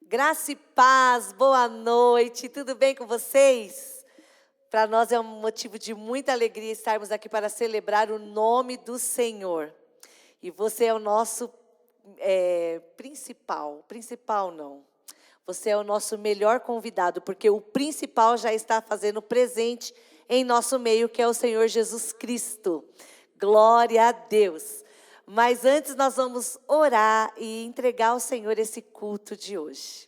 Graça e paz, boa noite, tudo bem com vocês? Para nós é um motivo de muita alegria estarmos aqui para celebrar o nome do Senhor. E você é o nosso principal não. Você é o nosso melhor convidado, porque o principal já está fazendo presente em nosso meio, que é o Senhor Jesus Cristo. Glória a Deus. Mas antes nós vamos orar e entregar ao Senhor esse culto de hoje.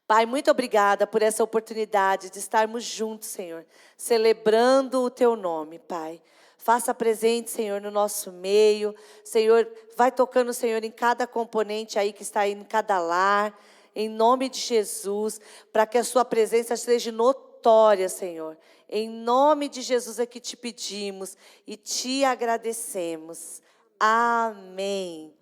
Pai, muito obrigada por essa oportunidade de estarmos juntos, Senhor, celebrando o Teu nome, Pai. Faça presente, Senhor, no nosso meio. Senhor, vai tocando, Senhor, em cada componente aí que está aí em cada lar, em nome de Jesus, para que a Sua presença seja notória, Senhor. Em nome de Jesus é que te pedimos e te agradecemos. Amém.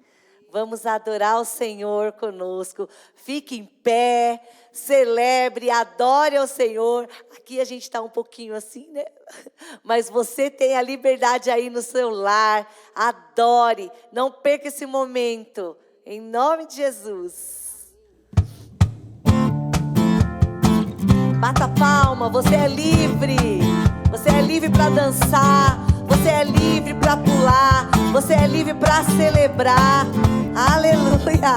Vamos adorar o Senhor conosco. Fique em pé, celebre, adore ao Senhor. Aqui a gente está um pouquinho assim, né? Mas você tem a liberdade aí no seu lar. Adore, não perca esse momento. Em nome de Jesus. Bata palma, você é livre. Você é livre para dançar. Você é livre para pular, você é livre para celebrar. Aleluia!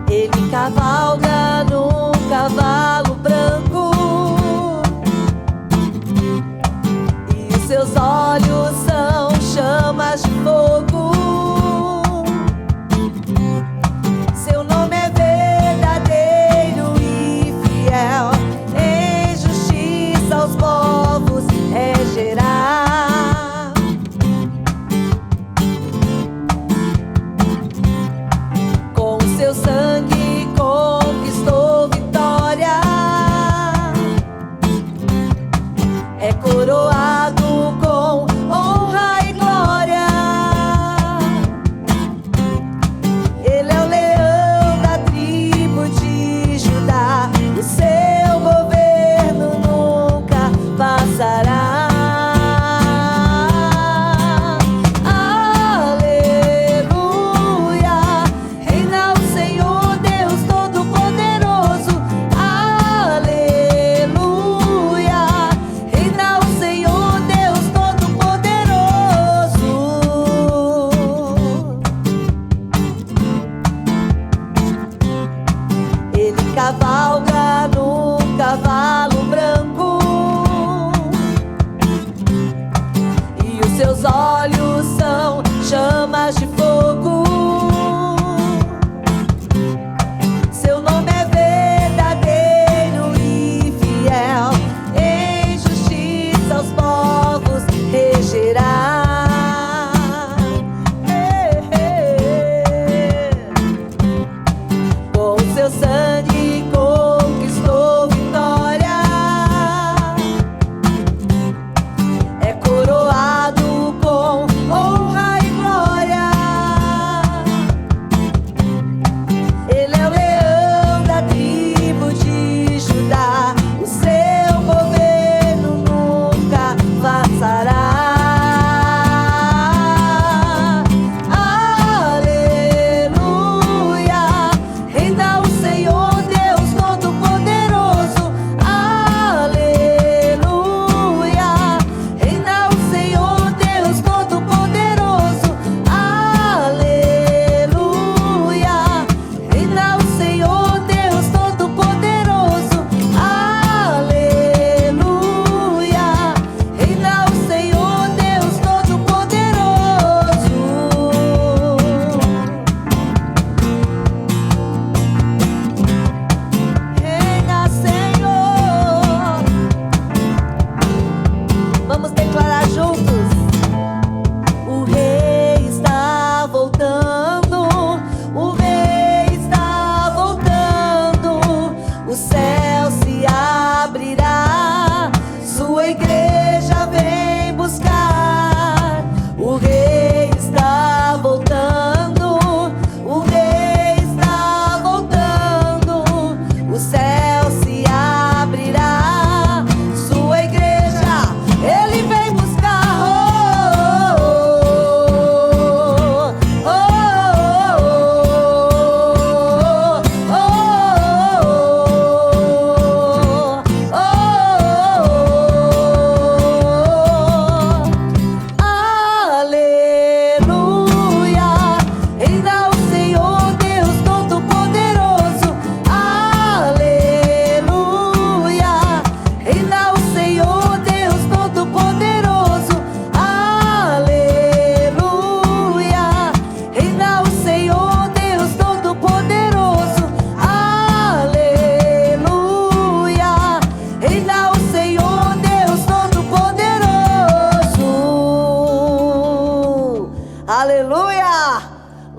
Ele cavalga num cavalo branco e os seus olhos são chamas de fogo. Seu nome é verdadeiro e fiel, em justiça aos povos regerá. Com seu sangue conquistou vitória, é coroado com honra e glória. Ele é o leão da tribo de Judá, o seu governo nunca passará. Aleluia, reina o Senhor Deus Todo-Poderoso. Aleluia, reina o Senhor Deus Todo-Poderoso. Ele cavalga num cavalo branco e os seus olhos são chamas de fogo. Seu nome é verdadeiro e fiel, em justiça aos povos regerá. Com seu sangue conquistou vitória, é coroado com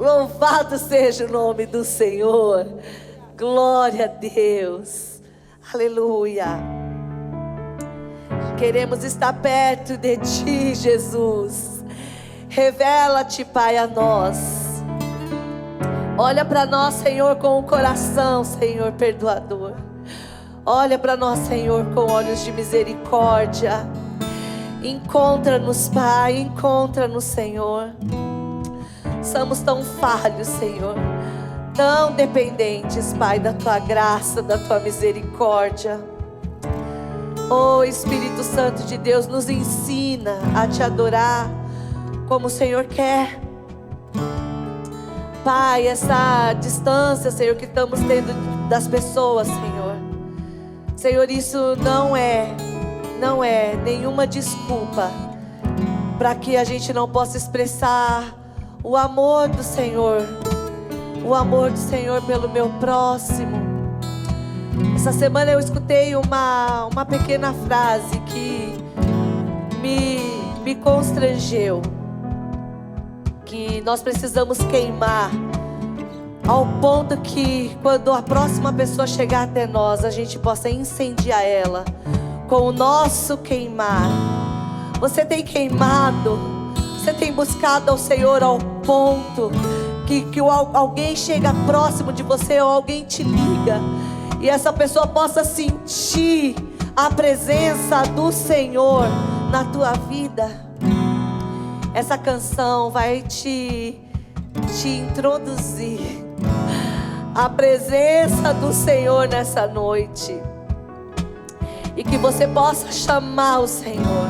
Louvado seja o nome do Senhor. Glória a Deus. Aleluia. Queremos estar perto de Ti, Jesus. Revela-te, Pai, a nós. Olha para nós, Senhor, com o coração, Senhor, perdoador. Olha para nós, Senhor, com olhos de misericórdia. Encontra-nos, Pai, encontra-nos, Senhor. Somos tão falhos, Senhor, tão dependentes, Pai, da Tua graça, da Tua misericórdia. Oh, Espírito Santo de Deus, nos ensina a Te adorar como o Senhor quer. Pai, essa distância, Senhor, que estamos tendo das pessoas, Senhor. Senhor, isso não é nenhuma desculpa para que a gente não possa expressar o amor do Senhor. O amor do Senhor pelo meu próximo. Essa semana eu escutei uma pequena frase que me constrangeu. Que nós precisamos queimar ao ponto que quando a próxima pessoa chegar até nós, a gente possa incendiar ela com o nosso queimar. Você tem queimado, você tem buscado ao Senhor ao ponto que alguém chega próximo de você ou alguém te liga e essa pessoa possa sentir a presença do Senhor na tua vida. Essa canção vai te introduzir a presença do Senhor nessa noite. E que você possa chamar o Senhor,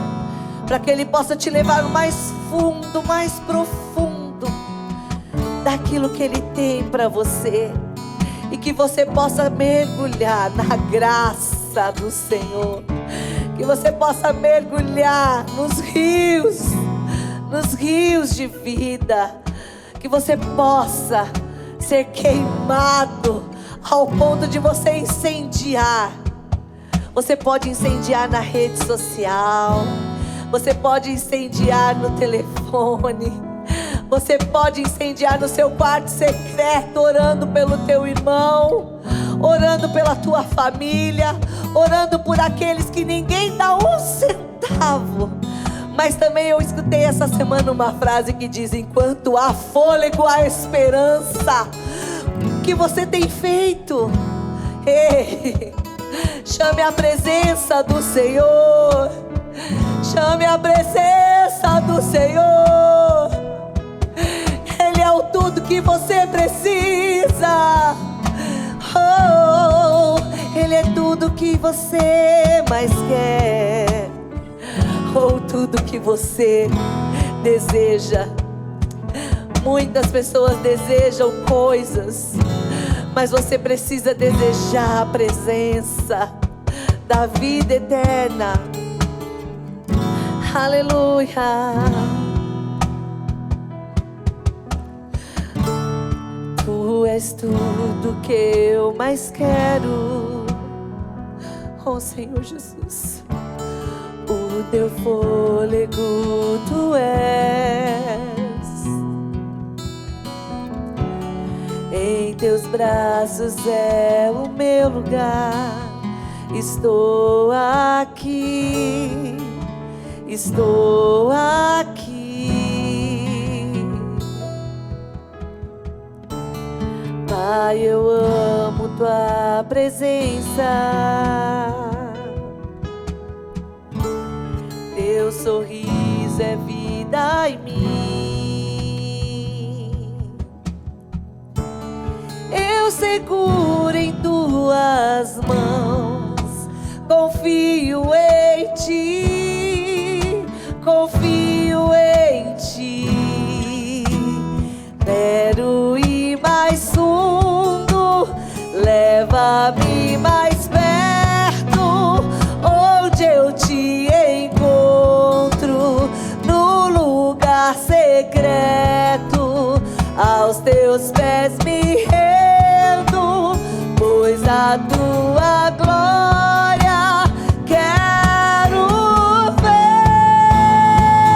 para que Ele possa te levar no mais fundo, mais profundo daquilo que Ele tem para você. E que você possa mergulhar na graça do Senhor. Que você possa mergulhar nos rios de vida. Que você possa ser queimado ao ponto de você incendiar. Você pode incendiar na rede social. Você pode incendiar no telefone. Você pode incendiar no seu quarto secreto, orando pelo teu irmão, orando pela tua família, orando por aqueles que ninguém dá um centavo. Mas também eu escutei essa semana uma frase que diz: enquanto há fôlego, há esperança. O que você tem feito? Ei, chame a presença do Senhor. Chame a presença do Senhor. Ele é o tudo que você precisa. Oh, Ele é tudo que você mais quer. Ou tudo que você deseja. Muitas pessoas desejam coisas, mas você precisa desejar a presença da vida eterna. Aleluia. Tu és tudo que eu mais quero, oh Senhor Jesus. O teu fôlego tu és. Em teus braços é o meu lugar. Estou aqui. Estou aqui. Pai, eu amo tua presença. Teu sorriso é vida em mim. Eu seguro em tuas mãos. Confio em ti. Confio em ti. Quero ir mais fundo. Leva-me mais perto. Onde eu te encontro, no lugar secreto, aos teus pés me rendo, pois a tua glória quero ver.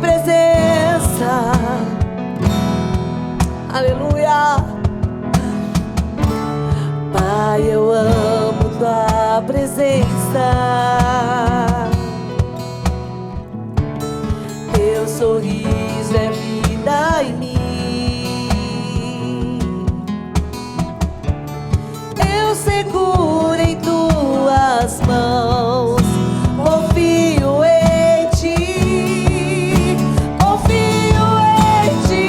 presença. Aleluia. Pai, eu amo tua presença. Teu sorriso é vida em mim. Eu seguro em tuas mãos. Confio em ti. Confio em ti.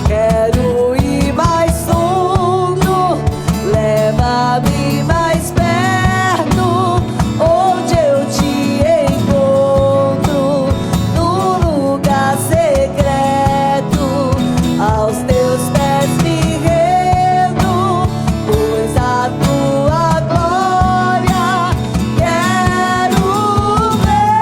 Quero ir mais fundo. Leva-me mais perto. Onde eu te encontro. No lugar secreto. Aos teus pés me rendo. Pois a tua glória quero ver.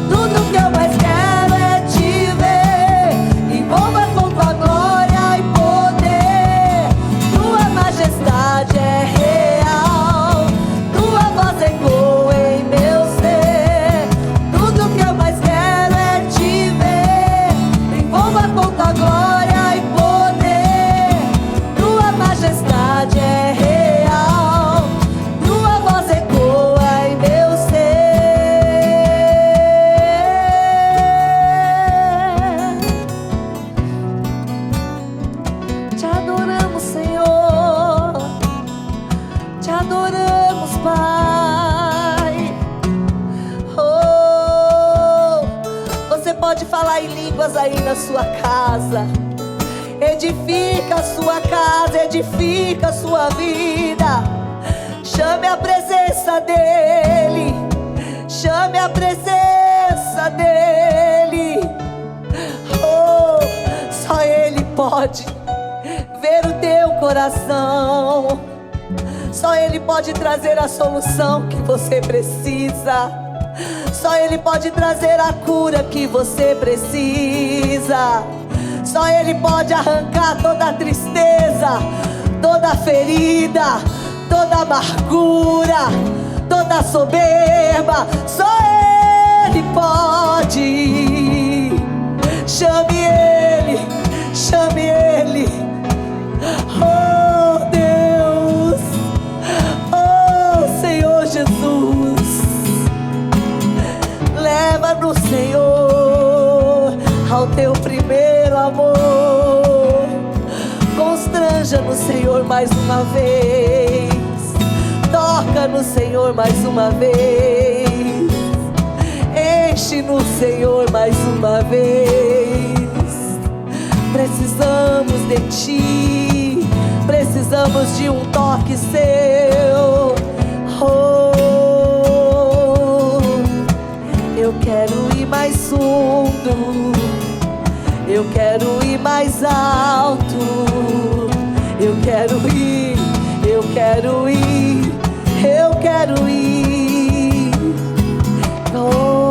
Tudo que eu mais quero é te ver. Envolva com tua glória e poder. Tua majestade é real. Tua voz ecoa em meu ser. Tudo que eu mais quero é te ver. Envolva com tua glória e poder. Tua majestade é real. Tua voz ecoa em meu ser. Te adoramos, Senhor. Te adoramos, Pai. Oh, você pode falar em línguas aí na sua casa. Edifica a sua casa, edifica a sua vida. Chame a presença dEle. Chame a presença dEle. Oh, só Ele pode ver o teu coração. Só Ele pode trazer a solução que você precisa. Só Ele pode trazer a cura que você precisa. Só Ele pode arrancar toda a tristeza, toda a ferida, toda a amargura, toda a soberba. Só Ele pode. Chame Ele, chame Ele. Oh Deus, oh Senhor Jesus, leva-nos, Senhor, ao teu primeiro amor. Constranja-nos, Senhor, mais uma vez. Toca-nos, Senhor, mais uma vez. Enche-nos, Senhor, mais uma vez. Precisamos de Ti. Precisamos de um toque Seu. Oh, eu quero ir mais fundo. Eu quero ir mais alto. Eu quero ir. Eu quero ir. Eu quero ir. Oh.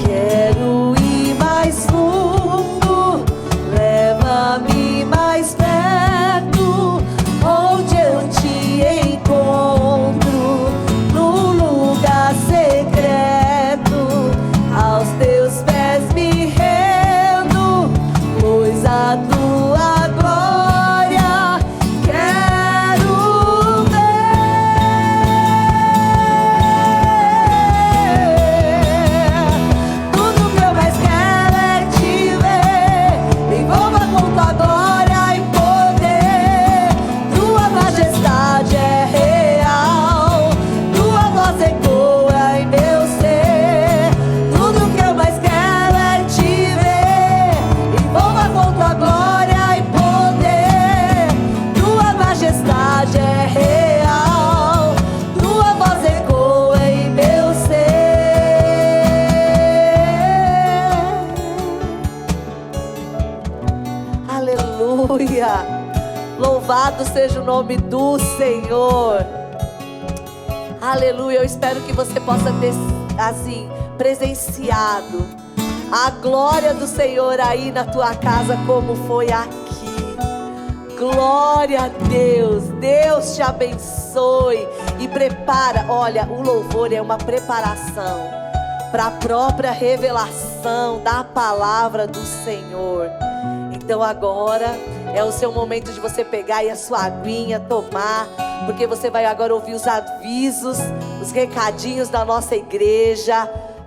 Quero ir mais fundo. Leva-me mais perto. Onde eu te encontro. No lugar secreto. Aos teus pés me rendo. Pois a tua glória quero ver. Tudo que eu mais quero é te ver. Envolva com tua glória e poder. Tua majestade é real. Tua voz ecoa em meu ser. Tudo que eu mais quero é te ver. Envolva com tua glória e poder. Tua majestade é real. Tua voz ecoa em meu ser. Aleluia. Louvado seja o nome do Senhor. Aleluia. Eu espero que você possa ter assim, presenciado a glória do Senhor aí na tua casa como foi aqui. Glória a Deus. Deus te abençoe e prepara. Olha, o louvor é uma preparação para a própria revelação da palavra do Senhor. Então agora é o seu momento de você pegar aí a sua aguinha, tomar, porque você vai agora ouvir os avisos, os recadinhos da nossa igreja.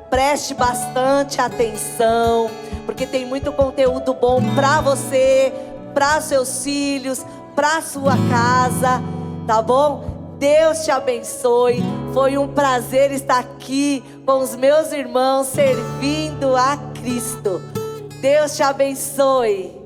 Preste bastante atenção, porque tem muito conteúdo bom para você, para seus filhos, para sua casa, tá bom? Deus te abençoe. Foi um prazer estar aqui com os meus irmãos servindo a Cristo. Deus te abençoe.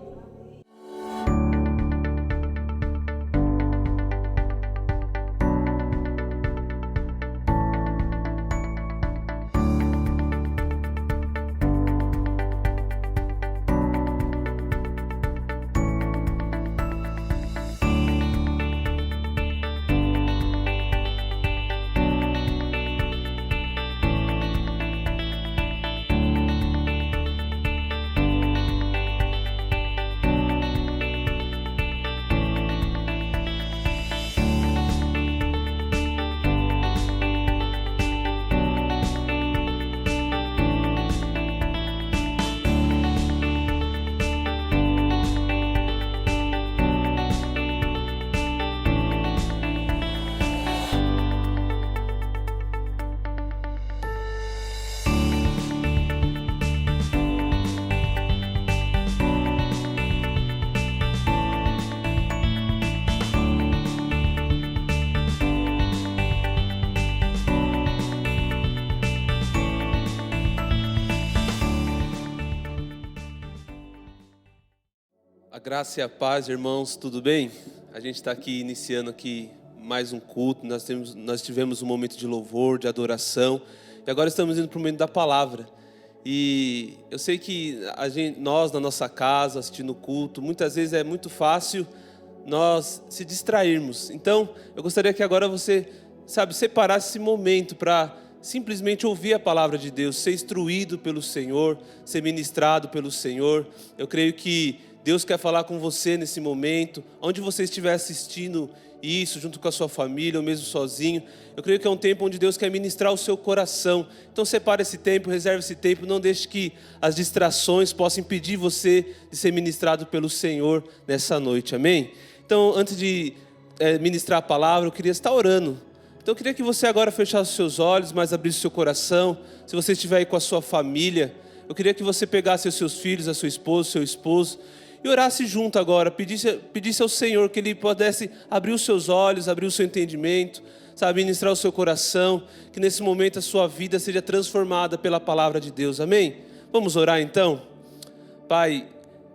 A graça e a paz, irmãos, tudo bem? A gente está aqui iniciando aqui mais um culto. Nós tivemos um momento de louvor, de adoração, e agora estamos indo para o momento da palavra. E eu sei que nós na nossa casa, assistindo o culto, muitas vezes é muito fácil nós se distrairmos. Então, eu gostaria que agora você, separasse esse momento para simplesmente ouvir a palavra de Deus, ser instruído pelo Senhor, ser ministrado pelo Senhor. Eu creio que Deus quer falar com você nesse momento, onde você estiver assistindo isso, junto com a sua família, ou mesmo sozinho. Eu creio que é um tempo onde Deus quer ministrar o seu coração. Então separe esse tempo, reserve esse tempo, não deixe que as distrações possam impedir você de ser ministrado pelo Senhor nessa noite, amém? Então, antes de ministrar a palavra, eu queria estar orando. Então eu queria que você agora fechasse os seus olhos, mas abrisse o seu coração. Se você estiver aí com a sua família, eu queria que você pegasse os seus filhos, a sua esposa, o seu esposo, e orasse junto agora, pedisse ao Senhor que Ele pudesse abrir os seus olhos, abrir o seu entendimento, ministrar o seu coração, que nesse momento a sua vida seja transformada pela palavra de Deus, amém? Vamos orar então? Pai,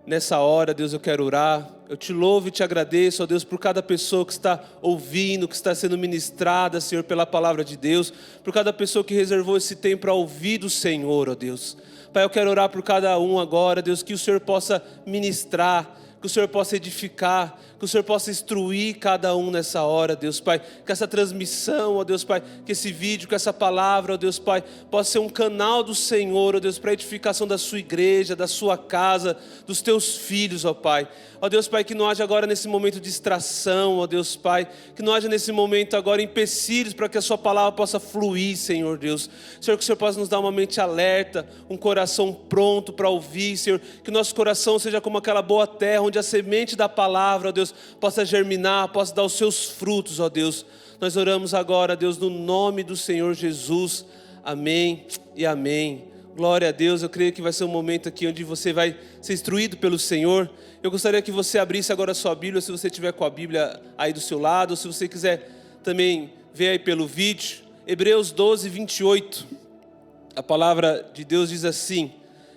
nessa hora, Deus, eu quero orar. Eu te louvo e te agradeço, ó Deus, por cada pessoa que está ouvindo, que está sendo ministrada, Senhor, pela palavra de Deus, por cada pessoa que reservou esse tempo para ouvir do Senhor, ó Deus. Pai, eu quero orar por cada um agora, Deus, que o Senhor possa ministrar, que o Senhor possa edificar, que o Senhor possa instruir cada um nessa hora, Deus Pai, que essa transmissão, ó Deus Pai, que esse vídeo, que essa palavra, ó Deus Pai, possa ser um canal do Senhor, ó Deus, para a edificação da sua igreja, da sua casa, dos teus filhos, ó Pai. Ó Deus Pai, que não haja agora nesse momento de distração, ó Deus Pai, que não haja nesse momento agora empecilhos para que a sua palavra possa fluir, Senhor Deus. Senhor, que o Senhor possa nos dar uma mente alerta, um coração pronto para ouvir, Senhor, que nosso coração seja como aquela boa terra, onde a semente da palavra, ó Deus, possa germinar, possa dar os seus frutos, ó Deus. Nós oramos agora, Deus, no nome do Senhor Jesus, amém e amém. Glória a Deus. Eu creio que vai ser um momento aqui onde você vai ser instruído pelo Senhor. Eu gostaria que você abrisse agora a sua Bíblia, se você estiver com a Bíblia aí do seu lado, ou se você quiser também ver aí pelo vídeo. Hebreus 12, 28. A palavra de Deus diz assim,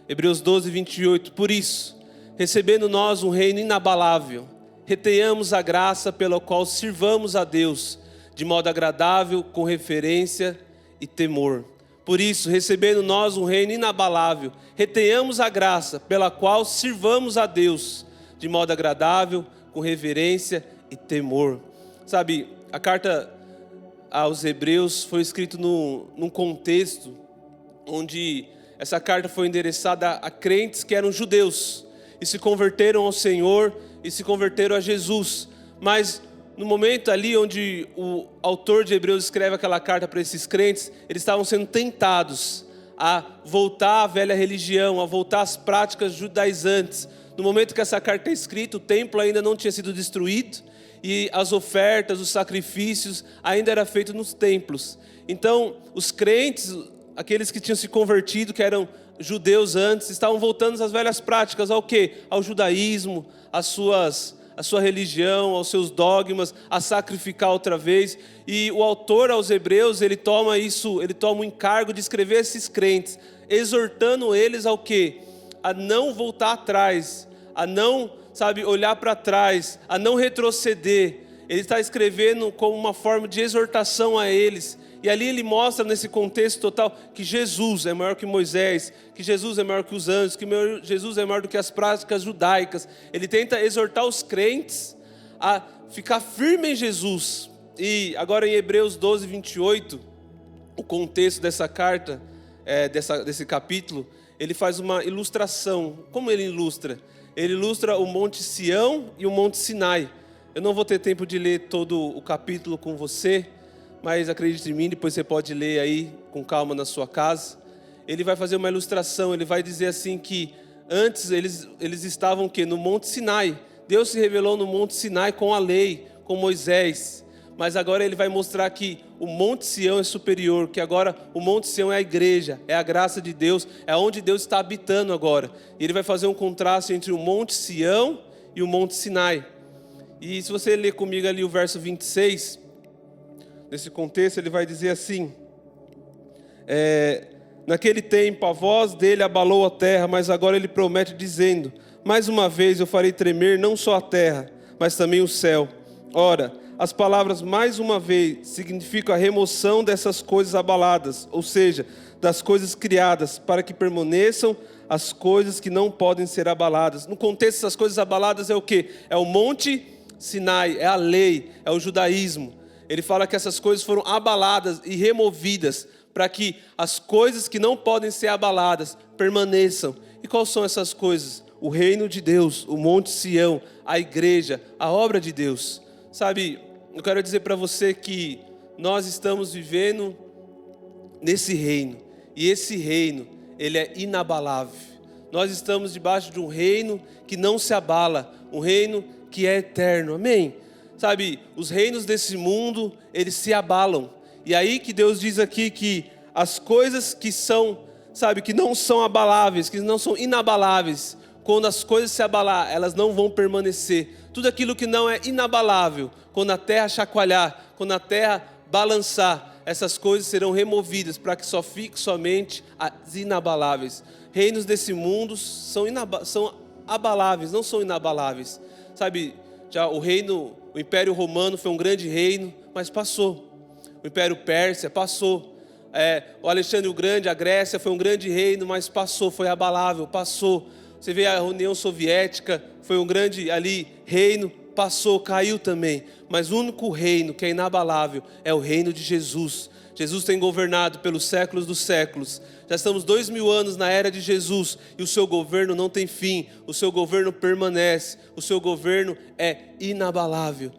Hebreus 12, 28. Por isso, recebendo nós um reino inabalável, retenhamos a graça pela qual sirvamos a Deus, de modo agradável, com reverência e temor. Por isso, recebendo nós um reino inabalável, retenhamos a graça pela qual sirvamos a Deus, de modo agradável, com reverência e temor. Sabe, a carta aos Hebreus foi escrita num contexto onde essa carta foi endereçada a crentes que eram judeus e se converteram ao Senhor e se converteram a Jesus. Mas no momento ali onde o autor de Hebreus escreve aquela carta para esses crentes, eles estavam sendo tentados a voltar à velha religião, a voltar às práticas judaizantes. No momento que essa carta é escrita, o templo ainda não tinha sido destruído e as ofertas, os sacrifícios ainda eram feitos nos templos. Então, os crentes, aqueles que tinham se convertido, que eram judeus antes, estavam voltando às velhas práticas, ao quê? Ao judaísmo, a sua religião, aos seus dogmas, a sacrificar outra vez. E o autor aos Hebreus, ele toma o encargo de escrever esses crentes, exortando eles ao quê? A não voltar atrás, a não, olhar para trás, a não retroceder. Ele está escrevendo como uma forma de exortação a eles. E ali ele mostra nesse contexto total que Jesus é maior que Moisés, que Jesus é maior que os anjos, que Jesus é maior do que as práticas judaicas. Ele tenta exortar os crentes a ficar firme em Jesus. E agora em Hebreus 12, 28, o contexto dessa carta, desse capítulo, ele faz uma ilustração. Como ele ilustra? Ele ilustra o Monte Sião e o Monte Sinai. Eu não vou ter tempo de ler todo o capítulo com você, mas acredite em mim, depois você pode ler aí com calma na sua casa. Ele vai fazer uma ilustração, ele vai dizer assim que antes eles estavam no Monte Sinai. Deus se revelou no Monte Sinai com a lei, com Moisés. Mas agora ele vai mostrar que o Monte Sião é superior, que agora o Monte Sião é a igreja, é a graça de Deus, é onde Deus está habitando agora. E ele vai fazer um contraste entre o Monte Sião e o Monte Sinai. E se você ler comigo ali o verso 26, nesse contexto ele vai dizer assim: naquele tempo a voz dele abalou a terra, mas agora ele promete dizendo: mais uma vez eu farei tremer não só a terra, mas também o céu. Ora, as palavras mais uma vez significam a remoção dessas coisas abaladas, ou seja, das coisas criadas, para que permaneçam as coisas que não podem ser abaladas. No contexto, essas coisas abaladas é o quê? É o Monte Sinai, é a lei, é o judaísmo. Ele fala que essas coisas foram abaladas e removidas para que as coisas que não podem ser abaladas permaneçam. E quais são essas coisas? O reino de Deus, o Monte Sião, a igreja, a obra de Deus. Eu quero dizer para você que nós estamos vivendo nesse reino. E esse reino, ele é inabalável. Nós estamos debaixo de um reino que não se abala, um reino que é eterno. Amém? Os reinos desse mundo, eles se abalam. E aí que Deus diz aqui que as coisas que são, que não são abaláveis, que não são inabaláveis, quando as coisas se abalar, elas não vão permanecer. Tudo aquilo que não é inabalável, quando a terra chacoalhar, quando a terra balançar, essas coisas serão removidas para que só fique somente as inabaláveis. Reinos desse mundo são abaláveis, não são inabaláveis. Já o Império Romano foi um grande reino, mas passou. O Império Pérsia passou. O Alexandre o Grande, a Grécia, foi um grande reino, mas passou, foi abalável, passou. Você vê a União Soviética, foi um grande reino, passou, caiu também. Mas o único reino que é inabalável é o reino de Jesus. Jesus tem governado pelos séculos dos séculos. Já estamos 2000 anos na era de Jesus e o seu governo não tem fim. O seu governo permanece. O seu governo é inabalável.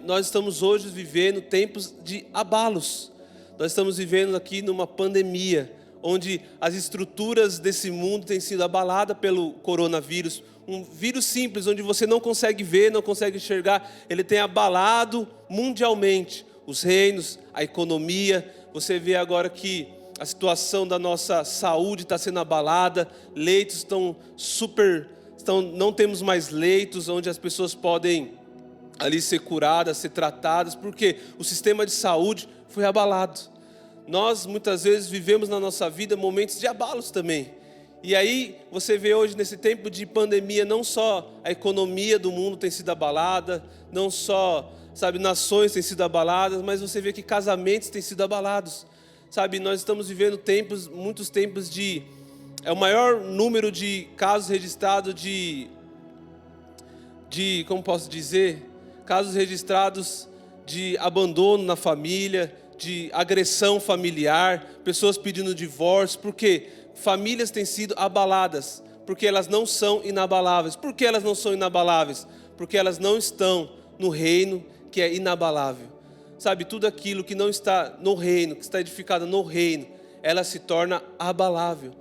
Nós estamos hoje vivendo tempos de abalos. Nós estamos vivendo aqui numa pandemia, onde as estruturas desse mundo têm sido abaladas pelo coronavírus. Um vírus simples, onde você não consegue ver, não consegue enxergar. Ele tem abalado mundialmente os reinos, a economia. Você vê agora que a situação da nossa saúde está sendo abalada. Leitos não temos mais leitos onde as pessoas podem ali ser curadas, ser tratadas, porque o sistema de saúde foi abalado. Nós muitas vezes vivemos na nossa vida momentos de abalos também. E aí você vê hoje nesse tempo de pandemia, não só a economia do mundo tem sido abalada, não só, nações têm sido abaladas, mas você vê que casamentos têm sido abalados. Nós estamos vivendo muitos tempos é o maior número de casos registrados como posso dizer, casos registrados de abandono na família, de agressão familiar, pessoas pedindo divórcio, porque famílias têm sido abaladas, porque elas não são inabaláveis. Por que elas não são inabaláveis? Porque elas não estão no reino que é inabalável. Sabe, tudo aquilo que não está no reino, que está edificado no reino, ela se torna abalável.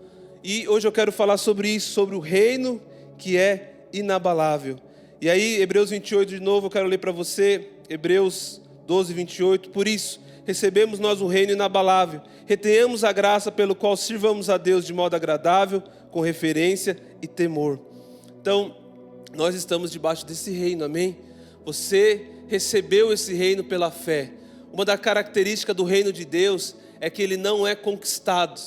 E hoje eu quero falar sobre isso, sobre o reino que é inabalável. E aí, Hebreus 28 de novo, eu quero ler para você, Hebreus 12, 28. Por isso, recebemos nós o reino inabalável, retenhamos a graça pelo qual sirvamos a Deus de modo agradável, com referência e temor. Então, nós estamos debaixo desse reino, amém? Você recebeu esse reino pela fé. Uma das características do reino de Deus é que ele não é conquistado.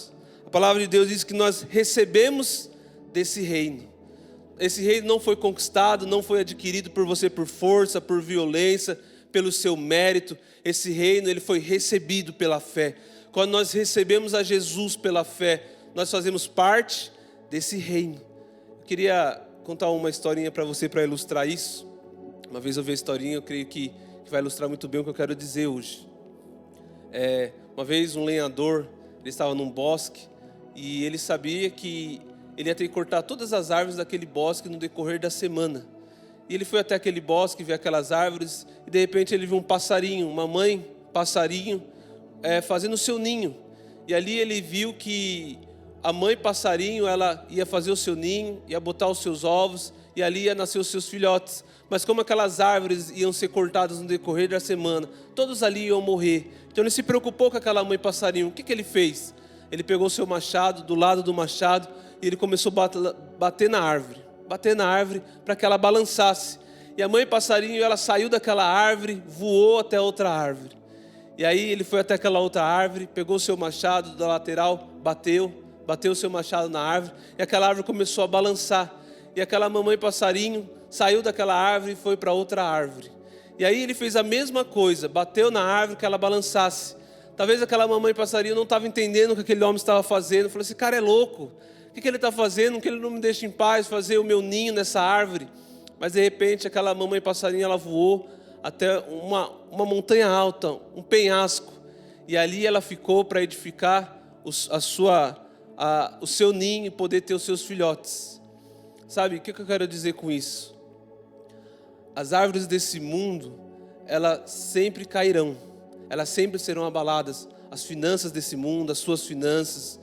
A palavra de Deus diz que nós recebemos desse reino. Esse reino não foi conquistado, não foi adquirido por você por força, por violência, pelo seu mérito. Esse reino, ele foi recebido pela fé. Quando nós recebemos a Jesus pela fé, nós fazemos parte desse reino. Eu queria contar uma historinha para você, para ilustrar isso. Uma vez eu vi a historinha, eu creio que vai ilustrar muito bem o que eu quero dizer hoje. Uma vez um lenhador, ele estava num bosque, e ele sabia que ele ia ter que cortar todas as árvores daquele bosque no decorrer da semana. E ele foi até aquele bosque, viu aquelas árvores, e de repente ele viu um passarinho, uma mãe passarinho, fazendo o seu ninho. E ali ele viu que a mãe passarinho, ela ia fazer o seu ninho, ia botar os seus ovos, e ali ia nascer os seus filhotes. Mas como aquelas árvores iam ser cortadas no decorrer da semana, todos ali iam morrer. Então ele se preocupou com aquela mãe passarinho. O que ele fez? Ele pegou o seu machado, do lado do machado, e ele começou a bater na árvore para que ela balançasse. E a mãe passarinho, ela saiu daquela árvore, voou até outra árvore. E aí ele foi até aquela outra árvore, pegou o seu machado da lateral, bateu o seu machado na árvore, e aquela árvore começou a balançar. E aquela mamãe passarinho saiu daquela árvore e foi para outra árvore. E aí ele fez a mesma coisa, bateu na árvore que ela balançasse. Talvez aquela mamãe passarinho não estava entendendo o que aquele homem estava fazendo. Falou: esse cara é louco, o que ele está fazendo? Que ele não me deixa em paz fazer o meu ninho nessa árvore. Mas de repente aquela mamãe passarinho, ela voou até uma montanha alta, um penhasco. E ali ela ficou para edificar o seu ninho e poder ter os seus filhotes. Sabe, o que eu quero dizer com isso? As árvores desse mundo, elas sempre cairão, elas sempre serão abaladas. As finanças desse mundo, as suas finanças,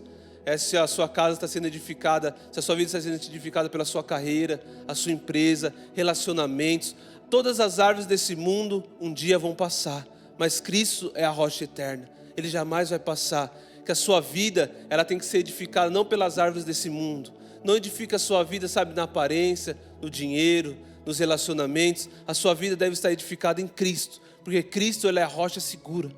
se a sua casa está sendo edificada, se a sua vida está sendo edificada pela sua carreira, a sua empresa, relacionamentos, todas as árvores desse mundo um dia vão passar, mas Cristo é a rocha eterna, Ele jamais vai passar. Que a sua vida, ela tem que ser edificada não pelas árvores desse mundo. Não edifica a sua vida, sabe, na aparência, no dinheiro, nos relacionamentos. A sua vida deve estar edificada em Cristo, porque Cristo, ele é a rocha segura.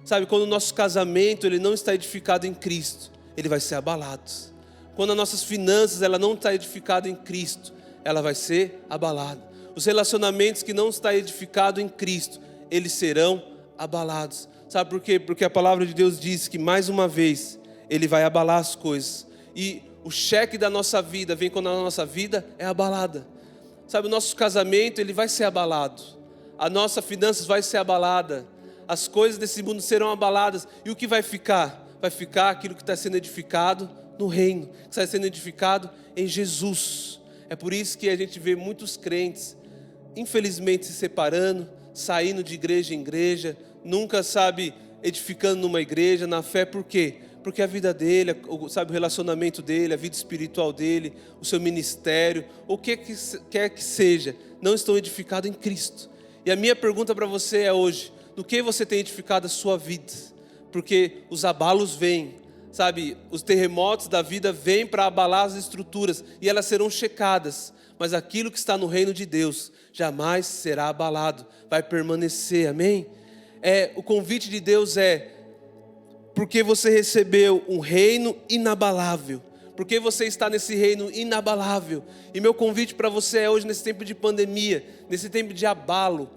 Sabe, quando o nosso casamento, ele não está edificado em Cristo, ele vai ser abalado. Quando as nossas finanças, ela não está edificada em Cristo, ela vai ser abalada. Os relacionamentos que não estão edificados em Cristo, eles serão abalados. Sabe por quê? Porque a palavra de Deus diz que mais uma vez Ele vai abalar as coisas. E o cheque da nossa vida vem quando a nossa vida é abalada. Sabe, o nosso casamento, ele vai ser abalado. A nossa finanças vai ser abalada. As coisas desse mundo serão abaladas. E o que vai ficar? Vai ficar aquilo que está sendo edificado no reino, que está sendo edificado em Jesus. É por isso que a gente vê muitos crentes, infelizmente, se separando, saindo de igreja em igreja, nunca, sabe, edificando numa igreja, na fé. Por quê? Porque a vida dele, sabe, o relacionamento dele, a vida espiritual dele, o seu ministério, o que quer que seja, não estão edificados em Cristo. E a minha pergunta para você é hoje: no que você tem edificado a sua vida? Porque os abalos vêm, sabe, os terremotos da vida vêm para abalar as estruturas, e elas serão checadas. Mas aquilo que está no reino de Deus jamais será abalado, vai permanecer, amém? O convite de Deus porque você recebeu um reino inabalável, porque você está nesse reino inabalável. E meu convite para você é hoje, nesse tempo de pandemia, nesse tempo de abalo,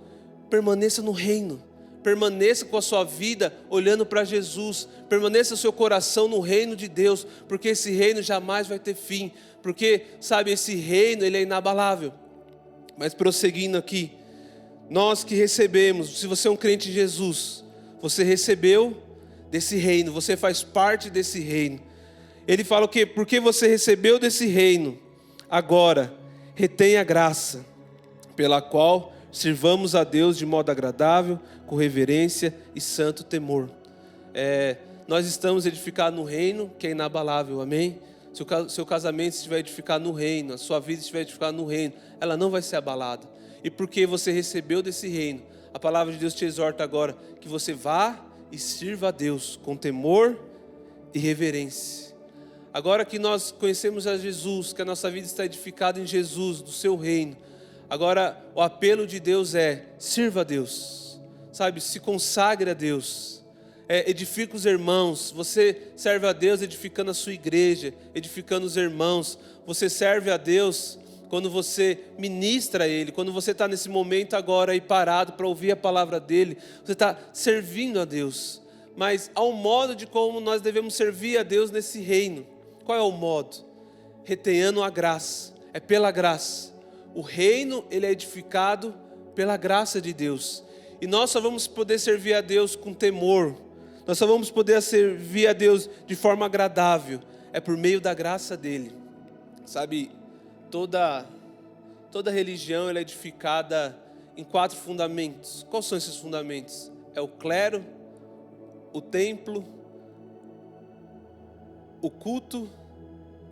permaneça no reino, permaneça com a sua vida olhando para Jesus, permaneça o seu coração no reino de Deus, porque esse reino jamais vai ter fim, porque, sabe, esse reino, ele é inabalável. Mas prosseguindo aqui, nós que recebemos, se você é um crente em Jesus, você recebeu desse reino, você faz parte desse reino. Ele fala o quê? Porque você recebeu desse reino, agora retém a graça, pela qual sirvamos a Deus de modo agradável, com reverência e santo temor. Nós estamos edificados no reino que é inabalável, amém? Se o seu casamento estiver edificado no reino, a sua vida estiver edificada no reino, ela não vai ser abalada. E porque você recebeu desse reino, a palavra de Deus te exorta agora que você vá e sirva a Deus com temor e reverência. Agora que nós conhecemos a Jesus, que a nossa vida está edificada em Jesus, do seu reino, agora o apelo de Deus é: sirva a Deus, sabe, se consagre a Deus, edifica os irmãos. Você serve a Deus edificando a sua igreja, edificando os irmãos. Você serve a Deus quando você ministra a Ele, quando você está nesse momento agora aí parado para ouvir a palavra dEle, você está servindo a Deus. Mas há um modo de como nós devemos servir a Deus nesse reino. Qual é o modo? Retenhando a graça, é pela graça. O reino, ele é edificado pela graça de Deus. E nós só vamos poder servir a Deus com temor, nós só vamos poder servir a Deus de forma agradável, é por meio da graça dEle. Sabe, toda religião ela é edificada em 4 fundamentos. Quais são esses fundamentos? É o clero, o templo, o culto,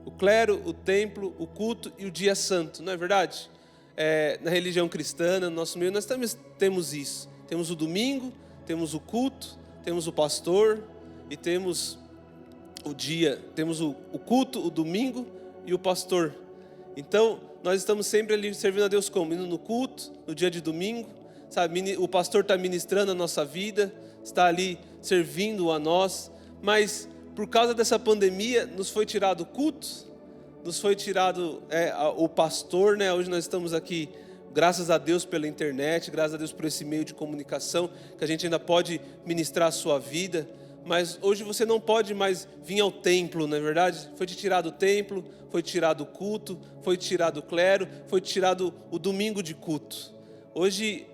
o clero, o templo, o culto e o dia santo, não é verdade? Na religião cristã, no nosso meio, nós também temos isso. Temos o domingo, temos o culto, temos o pastor e temos o dia. Temos o culto, o domingo e o pastor. Então, nós estamos sempre ali servindo a Deus como? Indo no culto, no dia de domingo, sabe? O pastor está ministrando a nossa vida, está ali servindo a nós, mas por causa dessa pandemia, nos foi tirado o culto, nos foi tirado o pastor, né? Hoje nós estamos aqui, graças a Deus pela internet, graças a Deus por esse meio de comunicação, que a gente ainda pode ministrar a sua vida, mas hoje você não pode mais vir ao templo, não é verdade? Foi te tirado o templo, foi tirado o culto, foi tirado o clero, foi tirado o domingo de culto. Hoje,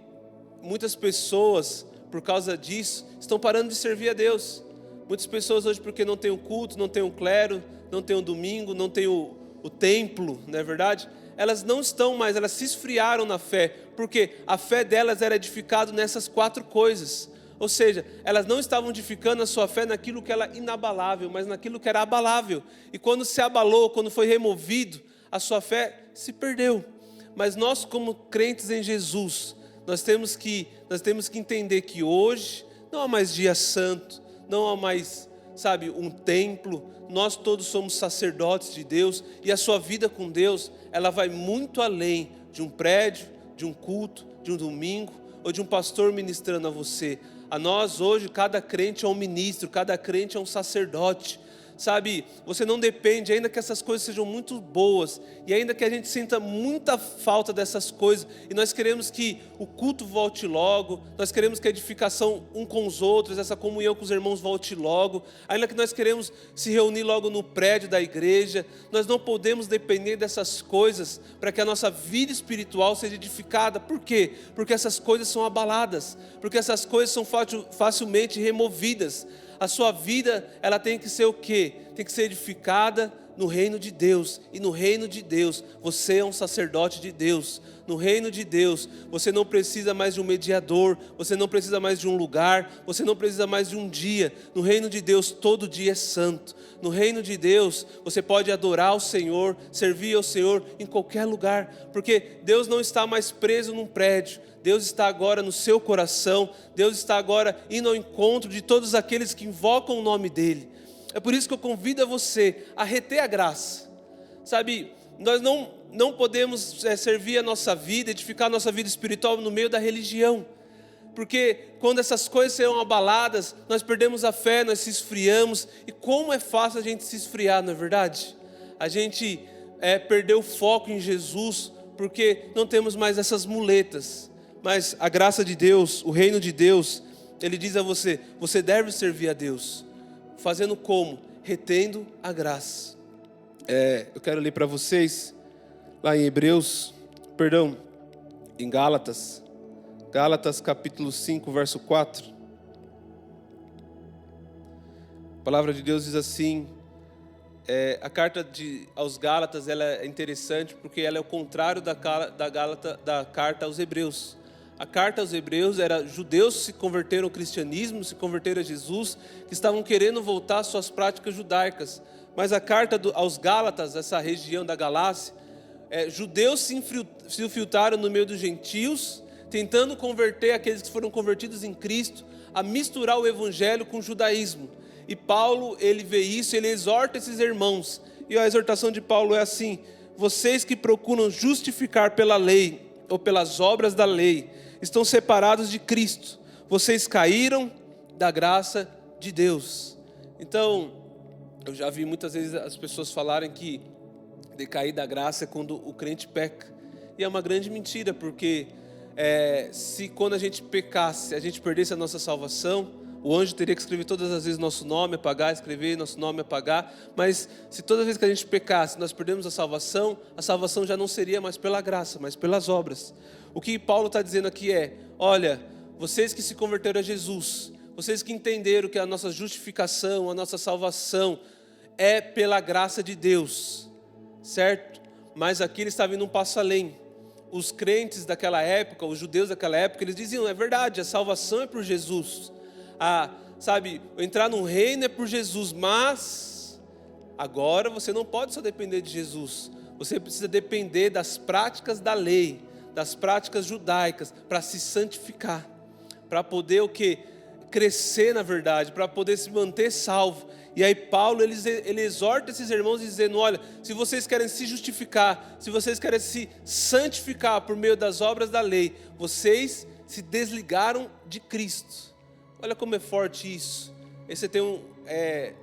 muitas pessoas, por causa disso, estão parando de servir a Deus. Muitas pessoas hoje, porque não tem o culto, não tem o clero, não tem o domingo, não tem o templo, não é verdade? Elas não estão mais, elas se esfriaram na fé, porque a fé delas era edificada nessas 4 coisas. Ou seja, elas não estavam edificando a sua fé naquilo que era inabalável, mas naquilo que era abalável. E quando se abalou, quando foi removido, a sua fé se perdeu. Mas nós, como crentes em Jesus, nós temos que entender que hoje não há mais dia santo, não há mais, sabe, um templo. Nós todos somos sacerdotes de Deus, e a sua vida com Deus, ela vai muito além de um prédio, de um culto, de um domingo, ou de um pastor ministrando a você. A nós hoje, cada crente é um ministro, cada crente é um sacerdote. Sabe, você não depende, ainda que essas coisas sejam muito boas, e ainda que a gente sinta muita falta dessas coisas, e nós queremos que o culto volte logo, nós queremos que a edificação um com os outros, essa comunhão com os irmãos volte logo, ainda que nós queremos se reunir logo no prédio da igreja, nós não podemos depender dessas coisas para que a nossa vida espiritual seja edificada. Por quê? Porque essas coisas são abaladas, porque essas coisas são facilmente removidas. A sua vida, ela tem que ser o quê? Tem que ser edificada no reino de Deus. E no reino de Deus, você é um sacerdote de Deus. No reino de Deus, você não precisa mais de um mediador, você não precisa mais de um lugar, você não precisa mais de um dia. No reino de Deus, todo dia é santo. No reino de Deus, você pode adorar ao Senhor, servir ao Senhor em qualquer lugar, porque Deus não está mais preso num prédio. Deus está agora no seu coração, Deus está agora indo ao encontro de todos aqueles que invocam o nome dEle. É por isso que eu convido a você a reter a graça. Sabe, nós não podemos servir a nossa vida, edificar a nossa vida espiritual no meio da religião. Porque quando essas coisas serão abaladas, nós perdemos a fé, nós se esfriamos. E como é fácil a gente se esfriar, não é verdade? A gente perdeu o foco em Jesus, porque não temos mais essas muletas. Mas a graça de Deus, o reino de Deus, Ele diz a você, você deve servir a Deus. Fazendo como? Retendo a graça. Eu quero ler para vocês, lá em em Gálatas capítulo 5, verso 4. A palavra de Deus diz assim, a carta aos Gálatas ela é interessante porque ela é o contrário da carta aos Hebreus. A carta aos Hebreus era judeus que se converteram ao cristianismo, se converteram a Jesus, que estavam querendo voltar às suas práticas judaicas. Mas a carta aos Gálatas, essa região da Galácia, judeus se infiltraram no meio dos gentios, tentando converter aqueles que foram convertidos em Cristo, a misturar o evangelho com o judaísmo. E Paulo, ele vê isso, ele exorta esses irmãos. E a exortação de Paulo é assim: vocês que procuram justificar pela lei ou pelas obras da lei, estão separados de Cristo. Vocês caíram da graça de Deus. Então, eu já vi muitas vezes as pessoas falarem que decair da graça é quando o crente peca. E é uma grande mentira, porque se quando a gente pecasse, a gente perdesse a nossa salvação, o anjo teria que escrever todas as vezes nosso nome, apagar, escrever nosso nome, apagar. Mas se toda vez que a gente pecasse, nós perdemos a salvação já não seria mais pela graça, mas pelas obras. O que Paulo está dizendo aqui olha, vocês que se converteram a Jesus, vocês que entenderam que a nossa justificação, a nossa salvação é pela graça de Deus, certo? Mas aqui ele está vindo um passo além. Os crentes daquela época, os judeus daquela época, eles diziam, é verdade, a salvação é por Jesus. Entrar no reino é por Jesus, mas agora você não pode só depender de Jesus. Você precisa depender das práticas da lei, das práticas judaicas, para se santificar, para poder o quê? Crescer na verdade, para poder se manter salvo. E aí Paulo, ele exorta esses irmãos dizendo, olha, se vocês querem se justificar, se vocês querem se santificar por meio das obras da lei, vocês se desligaram de Cristo. Olha como é forte isso. Esse tem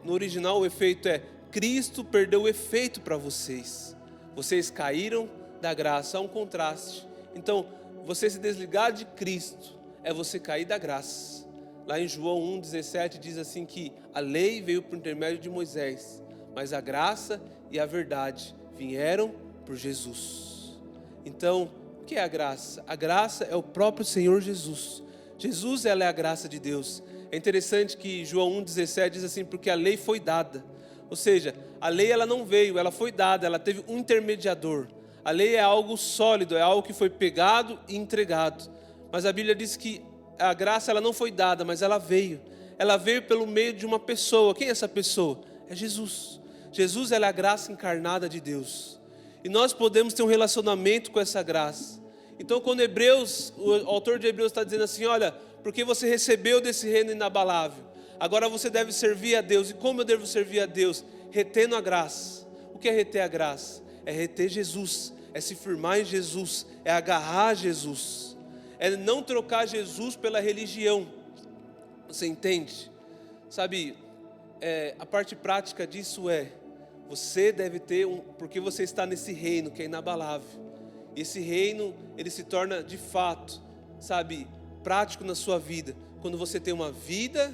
no original o efeito Cristo perdeu o efeito para vocês. Vocês caíram da graça, há um contraste. Então, você se desligar de Cristo é você cair da graça. Lá em João 1,17 diz assim que a lei veio por intermédio de Moisés, mas a graça e a verdade vieram por Jesus. Então, o que é a graça? A graça é o próprio Senhor Jesus. Jesus, ela é a graça de Deus. É interessante que João 1,17 diz assim, porque a lei foi dada. Ou seja, a lei ela não veio, ela foi dada, ela teve um intermediador. A lei é algo sólido, é algo que foi pegado e entregado. Mas a Bíblia diz que a graça ela não foi dada, mas ela veio. Ela veio pelo meio de uma pessoa. Quem é essa pessoa? É Jesus. Jesus ela é a graça encarnada de Deus. E nós podemos ter um relacionamento com essa graça. Então, quando o autor de Hebreus está dizendo assim, olha, porque você recebeu desse reino inabalável, agora você deve servir a Deus. E como eu devo servir a Deus? Retendo a graça. O que é reter a graça? É reter Jesus, é se firmar em Jesus, é agarrar Jesus, é não trocar Jesus pela religião. Você entende? Sabe, a parte prática disso você deve ter porque você está nesse reino que é inabalável. Esse reino, ele se torna de fato, prático na sua vida, quando você tem uma vida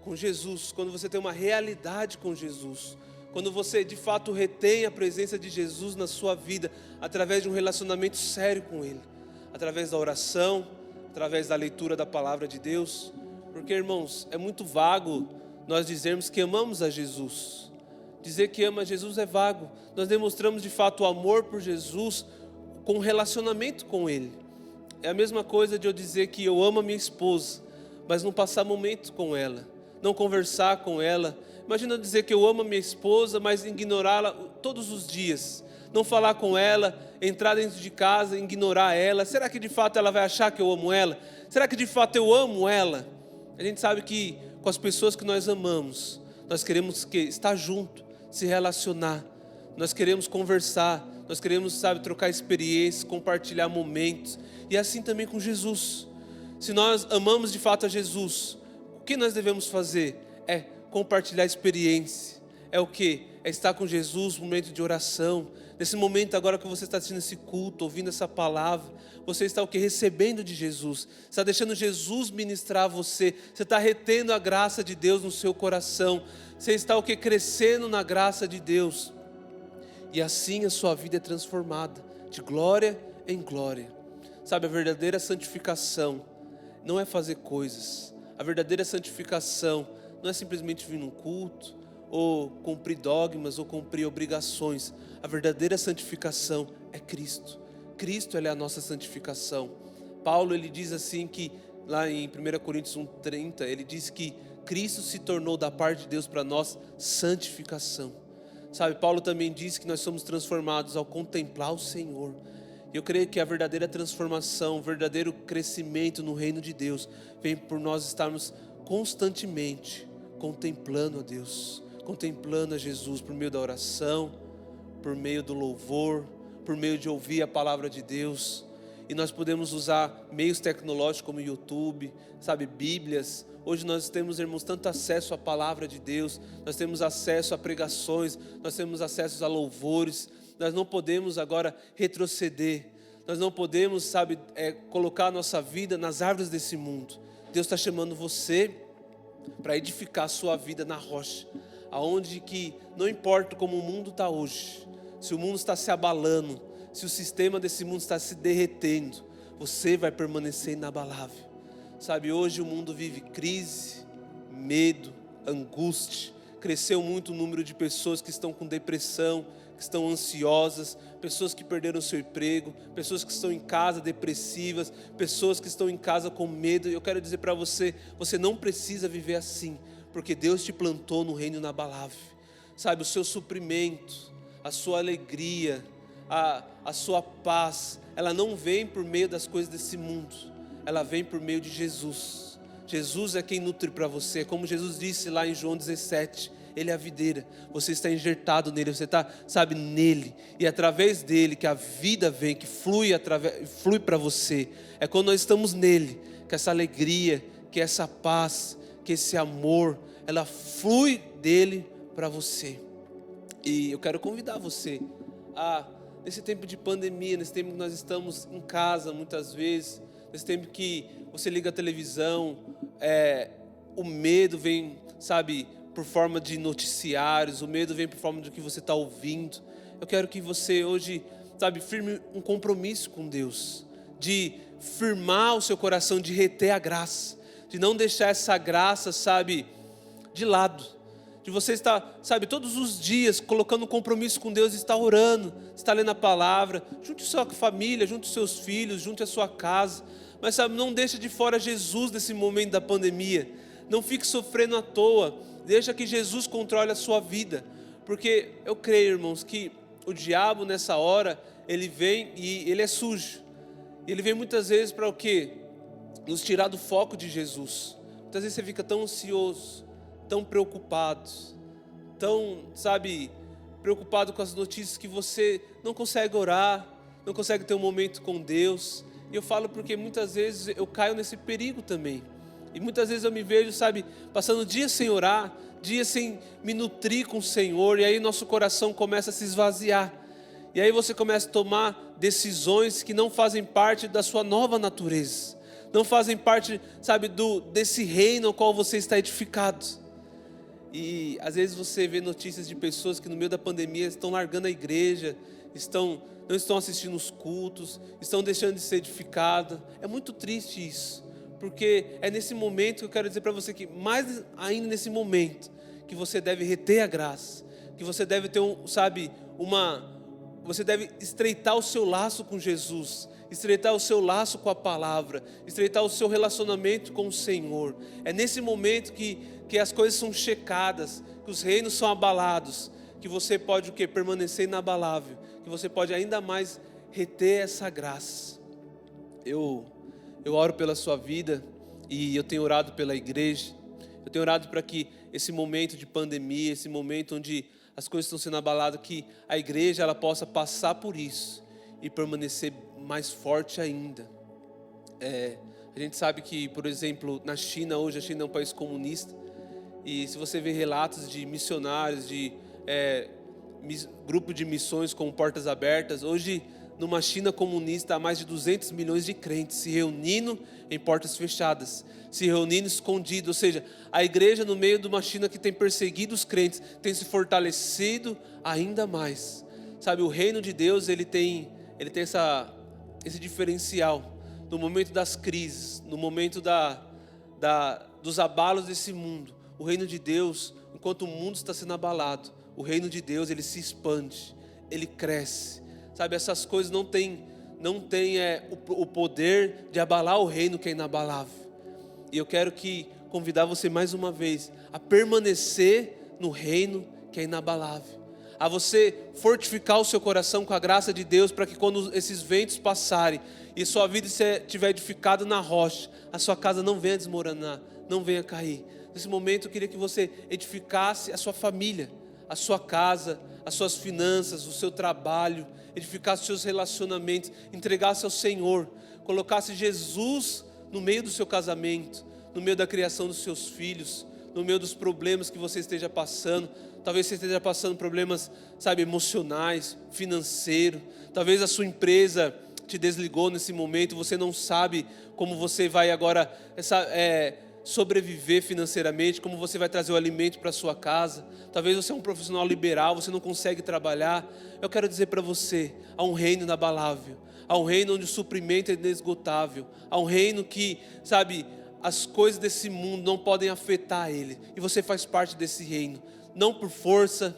com Jesus, quando você tem uma realidade com Jesus, quando você de fato retém a presença de Jesus na sua vida, através de um relacionamento sério com Ele, através da oração, através da leitura da palavra de Deus. Porque, irmãos, é muito vago nós dizermos que amamos a Jesus. Dizer que ama Jesus é vago. Nós demonstramos de fato o amor por Jesus com relacionamento com Ele. É a mesma coisa de eu dizer que eu amo a minha esposa, mas não passar momento com ela, não conversar com ela. Imagina eu dizer que eu amo a minha esposa, mas ignorá-la todos os dias, não falar com ela, entrar dentro de casa, ignorar ela. Será que de fato ela vai achar que eu amo ela? Será que de fato eu amo ela? A gente sabe que com as pessoas que nós amamos, nós queremos estar junto, se relacionar, nós queremos conversar, nós queremos, trocar experiências, compartilhar momentos. E assim também com Jesus. Se nós amamos de fato a Jesus, o que nós devemos fazer? É compartilhar experiência. É o quê? É estar com Jesus no momento de oração. Nesse momento agora que você está assistindo esse culto, ouvindo essa palavra, você está o quê? Recebendo de Jesus. Você está deixando Jesus ministrar a você. Você está retendo a graça de Deus no seu coração. Você está o quê? Crescendo na graça de Deus. E assim a sua vida é transformada, de glória em glória. A verdadeira santificação não é fazer coisas. A verdadeira santificação não é simplesmente vir num culto, ou cumprir dogmas, ou cumprir obrigações. A verdadeira santificação é Cristo. Cristo, ele é a nossa santificação. Paulo, ele diz assim que, lá em 1 Coríntios 1:30, ele diz que Cristo se tornou da parte de Deus para nós santificação. Sabe, Paulo também diz que nós somos transformados ao contemplar o Senhor. Eu creio que a verdadeira transformação, o verdadeiro crescimento no reino de Deus vem por nós estarmos constantemente contemplando a Deus, contemplando a Jesus por meio da oração, por meio do louvor, por meio de ouvir a palavra de Deus. E nós podemos usar meios tecnológicos como YouTube, sabe, Bíblias. Hoje nós temos, irmãos, tanto acesso à palavra de Deus, nós temos acesso a pregações, nós temos acesso a louvores. Nós não podemos agora retroceder, nós não podemos, sabe, colocar a nossa vida nas árvores desse mundo. Deus está chamando você para edificar a sua vida na rocha, aonde que não importa como o mundo está hoje, se o mundo está se abalando, se o sistema desse mundo está se derretendo, você vai permanecer inabalável. Sabe, hoje o mundo vive crise, medo, angústia. Cresceu muito o número de pessoas que estão com depressão, que estão ansiosas, pessoas que perderam seu emprego, pessoas que estão em casa depressivas, pessoas que estão em casa com medo. E eu quero dizer para você, você não precisa viver assim, porque Deus te plantou no reino inabalável. Sabe, o seu suprimento, a sua alegria, a sua paz, ela não vem por meio das coisas desse mundo, ela vem por meio de Jesus. Jesus é quem nutre para você, como Jesus disse lá em João 17, Ele é a videira, você está injertado nele, você está, sabe, nele, e através dele que a vida vem, que flui para você. É quando nós estamos nele, que essa alegria, que essa paz, que esse amor, ela flui dele para você. E eu quero convidar você a, nesse tempo de pandemia, nesse tempo que nós estamos em casa muitas vezes, nesse tempo que você liga a televisão, o medo vem, sabe, por forma de noticiários, o medo vem por forma do que você está ouvindo. Eu quero que você hoje, sabe, firme um compromisso com Deus, de firmar o seu coração, de reter a graça, de não deixar essa graça, sabe, de lado, de você estar, sabe, todos os dias colocando um compromisso com Deus, estar orando, estar lendo a palavra, junte a sua família, junte os seus filhos, junte a sua casa, mas sabe, não deixa de fora Jesus nesse momento da pandemia, não fique sofrendo à toa, deixa que Jesus controle a sua vida, porque eu creio, irmãos, que o diabo nessa hora, ele vem e ele é sujo, ele vem muitas vezes para o quê? Nos tirar do foco de Jesus. Muitas vezes você fica tão ansioso, tão preocupado, tão, sabe, preocupado com as notícias que você não consegue orar, não consegue ter um momento com Deus. E eu falo porque muitas vezes eu caio nesse perigo também. E muitas vezes eu me vejo, sabe, passando dias sem orar, dias sem me nutrir com o Senhor, e aí nosso coração começa a se esvaziar. E aí você começa a tomar decisões que não fazem parte da sua nova natureza, não fazem parte, sabe, desse reino ao qual você está edificado. E às vezes você vê notícias de pessoas que no meio da pandemia estão largando a igreja, não estão assistindo os cultos, estão deixando de ser edificadas. É muito triste isso, porque é nesse momento que eu quero dizer para você que, mais ainda nesse momento, que você deve reter a graça, que você deve ter você deve estreitar o seu laço com Jesus, estreitar o seu laço com a palavra, estreitar o seu relacionamento com o Senhor. É nesse momento que as coisas são checadas, que os reinos são abalados, que você pode o quê? Permanecer inabalável, que você pode ainda mais reter essa graça. Eu oro pela sua vida e eu tenho orado pela igreja, eu tenho orado para que esse momento de pandemia, esse momento onde as coisas estão sendo abaladas, que a igreja ela possa passar por isso e permanecer mais forte ainda. A gente sabe que, por exemplo, na China, hoje a China é um país comunista, e se você vê relatos de missionários, de grupo de missões como Portas Abertas, hoje numa China comunista há mais de 200 milhões de crentes se reunindo em portas fechadas, se reunindo escondido, ou seja, a igreja no meio de uma China que tem perseguido os crentes, tem se fortalecido ainda mais. Sabe, o reino de Deus ele tem esse diferencial, no momento das crises, no momento dos abalos desse mundo, o reino de Deus, enquanto o mundo está sendo abalado, o reino de Deus, ele se expande, ele cresce. Sabe, essas coisas não têm o poder de abalar o reino que é inabalável. E eu quero convidar você mais uma vez a permanecer no reino que é inabalável, a você fortificar o seu coração com a graça de Deus, para que quando esses ventos passarem e sua vida estiver edificada na rocha, a sua casa não venha desmoronar, não venha cair. Nesse momento eu queria que você edificasse a sua família, a sua casa, as suas finanças, o seu trabalho, edificasse os seus relacionamentos, entregasse ao Senhor, colocasse Jesus no meio do seu casamento, no meio da criação dos seus filhos, no meio dos problemas que você esteja passando. Talvez você esteja passando problemas, sabe, emocionais, financeiros. Talvez a sua empresa te desligou nesse momento, você não sabe como você vai agora sobreviver financeiramente, como você vai trazer o alimento para a sua casa. Talvez você é um profissional liberal, você não consegue trabalhar. Eu quero dizer para você, há um reino inabalável, há um reino onde o suprimento é inesgotável, há um reino que, sabe, as coisas desse mundo não podem afetar ele, e você faz parte desse reino, não por força,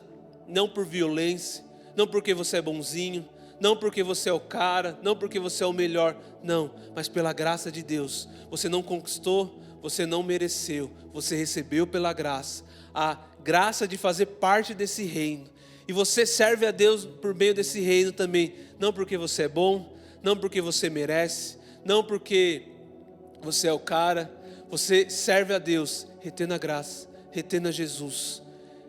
não por violência, não porque você é bonzinho, não porque você é o cara, não porque você é o melhor, não, mas pela graça de Deus. Você não conquistou, você não mereceu, você recebeu pela graça, a graça de fazer parte desse reino, e você serve a Deus por meio desse reino também, não porque você é bom, não porque você merece, não porque você é o cara, você serve a Deus retendo a graça, retendo a Jesus.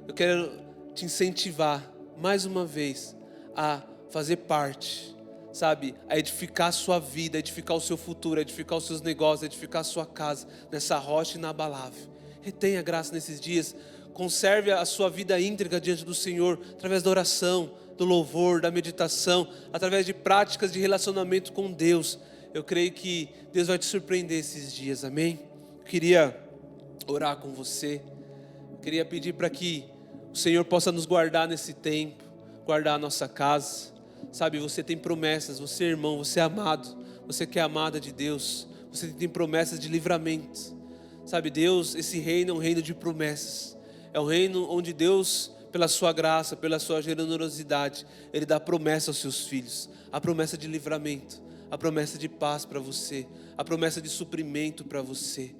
Eu quero te incentivar mais uma vez a fazer parte, sabe, a edificar a sua vida, a edificar o seu futuro, a edificar os seus negócios, a edificar a sua casa nessa rocha inabalável. Retenha a graça nesses dias, conserve a sua vida íntegra diante do Senhor, através da oração, do louvor, da meditação, através de práticas de relacionamento com Deus. Eu creio que Deus vai te surpreender esses dias, amém? Eu queria orar com você, eu queria pedir para que o Senhor possa nos guardar nesse tempo, guardar a nossa casa. Sabe, você tem promessas, você é irmão, você é amado, você que é amada de Deus, você tem promessas de livramento. Sabe, Deus, esse reino é um reino de promessas, é um reino onde Deus, pela sua graça, pela sua generosidade, Ele dá promessa aos seus filhos, a promessa de livramento, a promessa de paz para você, a promessa de suprimento para você.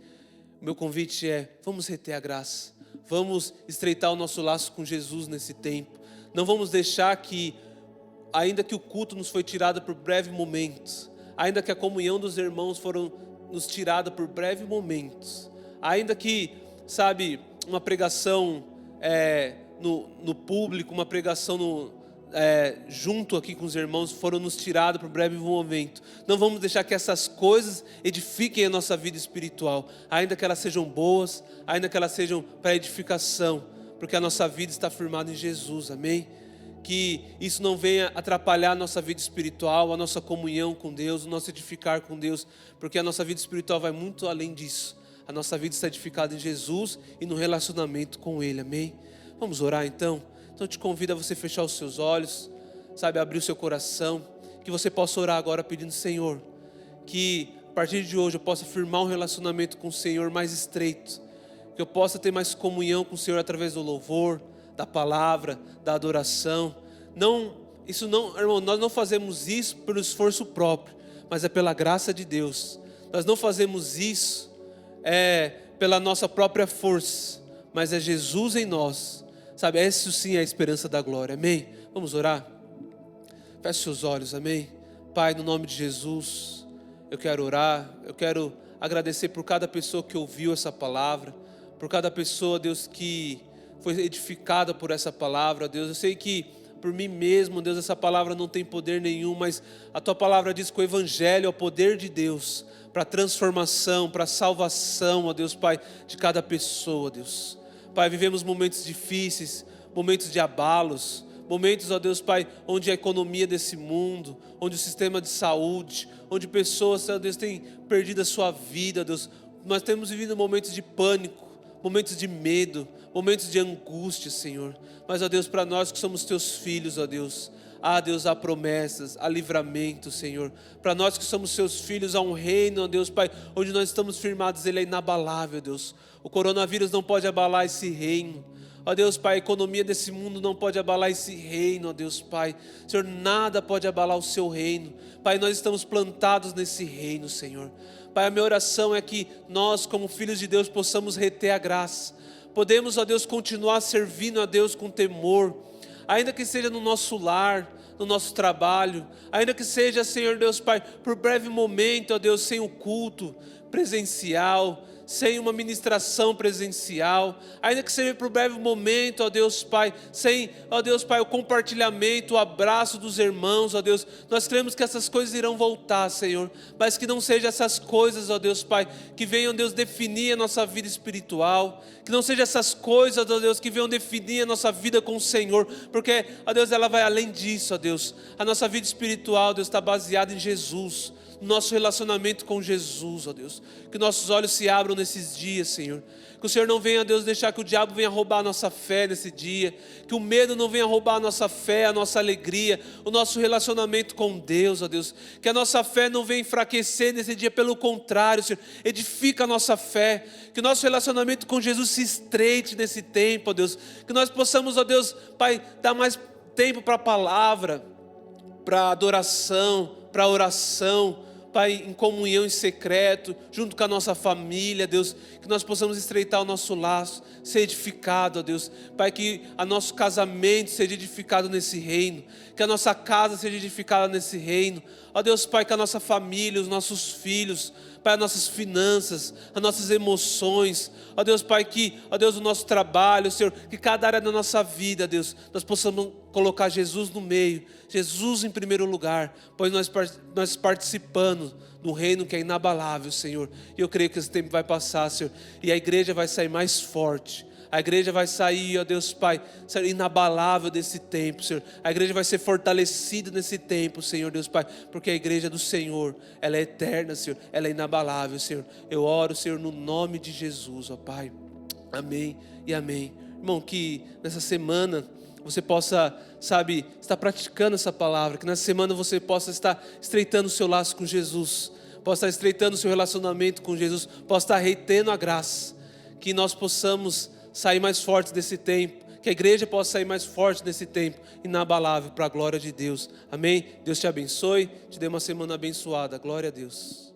O meu convite é, vamos reter a graça, vamos estreitar o nosso laço com Jesus nesse tempo. Não vamos deixar que, ainda que o culto nos foi tirado por breve momento, ainda que a comunhão dos irmãos foram nos tirada por breve momentos, ainda que, sabe, uma pregação no público, uma pregação junto aqui com os irmãos foram nos tirados por breve momento. Não vamos deixar que essas coisas edifiquem a nossa vida espiritual, ainda que elas sejam boas, ainda que elas sejam para edificação, porque a nossa vida está firmada em Jesus, amém? Que isso não venha atrapalhar a nossa vida espiritual, a nossa comunhão com Deus, o nosso edificar com Deus, porque a nossa vida espiritual vai muito além disso. A nossa vida está edificada em Jesus e no relacionamento com Ele, amém? Vamos orar então? Então eu te convido a você fechar os seus olhos, sabe, abrir o seu coração, que você possa orar agora pedindo, Senhor, que a partir de hoje eu possa firmar um relacionamento com o Senhor mais estreito, que eu possa ter mais comunhão com o Senhor através do louvor, da palavra, da adoração. Irmão, nós não fazemos isso pelo esforço próprio, mas é pela graça de Deus. Nós não fazemos isso pela nossa própria força, mas é Jesus em nós. Sabe, esse sim é a esperança da glória, amém? Vamos orar? Feche seus olhos, amém? Pai, no nome de Jesus, eu quero orar, eu quero agradecer por cada pessoa que ouviu essa palavra, por cada pessoa, Deus, que foi edificada por essa palavra, Deus. Eu sei que por mim mesmo, Deus, essa palavra não tem poder nenhum, mas a Tua palavra diz que o Evangelho é o poder de Deus para transformação, para salvação, ó Deus, Pai, de cada pessoa, Deus. Pai, vivemos momentos difíceis, momentos de abalos, momentos, ó Deus, Pai, onde a economia desse mundo, onde o sistema de saúde, onde pessoas, ó Deus, têm perdido a sua vida, Deus. Nós temos vivido momentos de pânico, momentos de medo, momentos de angústia, Senhor. Mas, ó Deus, para nós que somos Teus filhos, ó Deus, Ah, Deus, há promessas, há livramento, Senhor. Para nós que somos seus filhos, há um reino, ó Deus, Pai, onde nós estamos firmados, ele é inabalável, Deus. O coronavírus não pode abalar esse reino. Ó Deus, Pai, a economia desse mundo não pode abalar esse reino, ó Deus, Pai. Senhor, nada pode abalar o seu reino. Pai, nós estamos plantados nesse reino, Senhor. Pai, a minha oração é que nós, como filhos de Deus, possamos reter a graça. Podemos, ó Deus, continuar servindo a Deus com temor, ainda que seja no nosso lar, no nosso trabalho, ainda que seja, Senhor Deus, Pai, por breve momento, ó Deus, sem o culto presencial, sem uma ministração presencial, ainda que seja por breve momento, ó Deus Pai, sem, ó Deus Pai, o compartilhamento, o abraço dos irmãos, ó Deus, nós cremos que essas coisas irão voltar, Senhor, mas que não sejam essas coisas, ó Deus Pai, que venham, Deus, definir a nossa vida espiritual, que não sejam essas coisas, ó Deus, que venham definir a nossa vida com o Senhor, porque, ó Deus, ela vai além disso, ó Deus, a nossa vida espiritual, Deus, está baseada em Jesus, nosso relacionamento com Jesus, ó Deus, que nossos olhos se abram nesses dias, Senhor, que o Senhor não venha, Deus, deixar que o diabo venha roubar a nossa fé nesse dia, que o medo não venha roubar a nossa fé, a nossa alegria, o nosso relacionamento com Deus, ó Deus, que a nossa fé não venha enfraquecer nesse dia, pelo contrário, Senhor, edifica a nossa fé, que o nosso relacionamento com Jesus se estreite nesse tempo, ó Deus, que nós possamos, ó Deus, Pai, dar mais tempo para a palavra, para adoração, para oração, Pai, em comunhão em secreto, junto com a nossa família, Deus, que nós possamos estreitar o nosso laço, ser edificado, ó Deus, Pai, que o nosso casamento seja edificado nesse reino, que a nossa casa seja edificada nesse reino, ó Deus, Pai, que a nossa família, os nossos filhos, Pai, as nossas finanças, as nossas emoções, ó Deus, Pai, que, ó Deus, o nosso trabalho, Senhor, que cada área da nossa vida, Deus, nós possamos colocar Jesus no meio, Jesus em primeiro lugar, pois nós participamos de um reino que é inabalável, Senhor, e eu creio que esse tempo vai passar, Senhor, e a igreja vai sair mais forte, a igreja vai sair, ó Deus Pai, inabalável desse tempo, Senhor. A igreja vai ser fortalecida nesse tempo, Senhor Deus Pai, porque a igreja do Senhor, ela é eterna, Senhor, ela é inabalável, Senhor. Eu oro, Senhor, no nome de Jesus, ó Pai. Amém e amém. Irmão, que nessa semana você possa, sabe, estar praticando essa palavra, que nessa semana você possa estar estreitando o seu laço com Jesus, possa estar estreitando o seu relacionamento com Jesus, possa estar retendo a graça, que nós possamos sair mais fortes desse tempo, que a igreja possa sair mais forte desse tempo, inabalável, para a glória de Deus, amém? Deus te abençoe, te dê uma semana abençoada, glória a Deus.